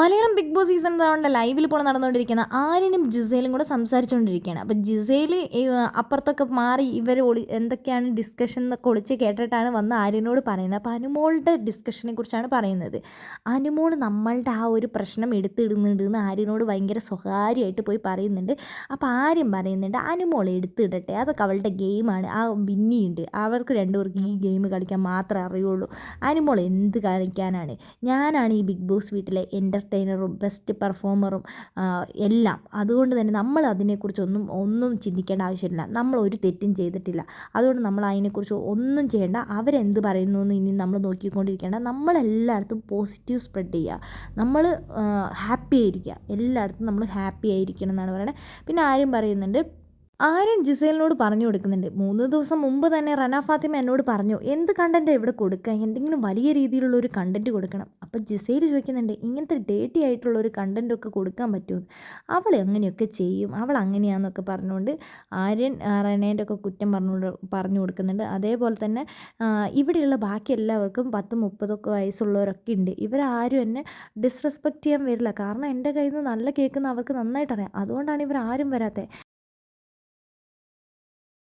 Malayalam big boss season തവണ ലൈവിൽ ഇപ്പോൾ നടന്നുകൊണ്ടിരിക്കുന്ന ആര്യനും ജിസയിലും കൂടെ സംസാരിച്ചുകൊണ്ടിരിക്കുകയാണ്. അപ്പോൾ ജിസയിൽ അപ്പുറത്തൊക്കെ മാറി ഇവർ എന്തൊക്കെയാണ് ഡിസ്കഷൻ എന്നൊക്കെ ഒളിച്ച് കേട്ടിട്ടാണ് വന്ന് ആര്യനോട് പറയുന്നത്. അപ്പോൾ അനുമോളുടെ ഡിസ്കഷനെ കുറിച്ചാണ് പറയുന്നത്. അനുമോൾ നമ്മളുടെ ആ ഒരു പ്രശ്നം എടുത്തിടുന്നുണ്ട് എന്ന് ആര്യനോട് ഭയങ്കര സ്വകാര്യമായിട്ട് പോയി പറയുന്നുണ്ട്. അപ്പോൾ ആര്യം പറയുന്നുണ്ട് അനുമോൾ എടുത്തിടട്ടെ, അതൊക്കെ അവളുടെ ഗെയിമാണ്. ആ ബിന്നിയുണ്ട്, അവർക്ക് രണ്ടുപേർക്ക് ഈ ഗെയിം കളിക്കാൻ മാത്രമേ അറിയുള്ളൂ. അനുമോൾ എന്ത് കളിക്കാനാണ്? ഞാനാണ് ഈ ബിഗ് ബോസ് വീട്ടിലെ എൻ്റർടൈനറും ബെസ്റ്റ് പെർഫോമറും എല്ലാം. അതുകൊണ്ട് തന്നെ നമ്മൾ അതിനെക്കുറിച്ചൊന്നും ചിന്തിക്കേണ്ട ആവശ്യമില്ല. നമ്മൾ ഒരു തെറ്റും ചെയ്തിട്ടില്ല. അതുകൊണ്ട് നമ്മൾ അതിനെക്കുറിച്ച് ഒന്നും ചെയ്യേണ്ട. അവരെന്ത് പറയുന്നു എന്ന് ഇനി നമ്മൾ നോക്കിക്കൊണ്ടിരിക്കേണ്ട. നമ്മളെല്ലായിടത്തും പോസിറ്റീവ് സ്പ്രെഡ് ചെയ്യുക. നമ്മൾ ഹാപ്പി ആയിരിക്കുക. എല്ലായിടത്തും നമ്മൾ ഹാപ്പി ആയിരിക്കണം എന്നാണ് പറയുന്നത്. പിന്നെ ആരും പറയുന്നുണ്ട്, ആര്യൻ ജിസേലിനോട് പറഞ്ഞു കൊടുക്കുന്നുണ്ട്. 3 ദിവസം മുമ്പ് തന്നെ റന ഫാത്തിമ എന്നോട് പറഞ്ഞു, എന്ത് കണ്ടൻറ്റാണ് ഇവിടെ കൊടുക്കുക, എന്തെങ്കിലും വലിയ രീതിയിലുള്ള ഒരു കണ്ടൻറ്റ് കൊടുക്കണം. അപ്പോൾ ജിസേൽ ചോദിക്കുന്നുണ്ട്, ഇങ്ങനത്തെ ഡേറ്റി ആയിട്ടുള്ള ഒരു കണ്ടൻറ്റൊക്കെ കൊടുക്കാൻ പറ്റുമോ? അവൾ അങ്ങനെയൊക്കെ ചെയ്യും, അവൾ അങ്ങനെയാണെന്നൊക്കെ പറഞ്ഞുകൊണ്ട് ആര്യൻ റനേൻ്റെ ഒക്കെ കുറ്റം പറഞ്ഞു കൊടുക്കുന്നുണ്ട്. അതേപോലെ തന്നെ ഇവിടെയുള്ള ബാക്കി എല്ലാവർക്കും 10, 30 വയസ്സുള്ളവരൊക്കെ ഉണ്ട്. ഇവരാരും എന്നെ ഡിസ്റെസ്പെക്റ്റ് ചെയ്യാൻ വരില്ല. കാരണം എൻ്റെ കയ്യിൽ നിന്ന് നല്ല കേൾക്കുന്ന അവർക്ക് നന്നായിട്ട് അറിയാം. അതുകൊണ്ടാണ് ഇവരാരും വരാത്തത്.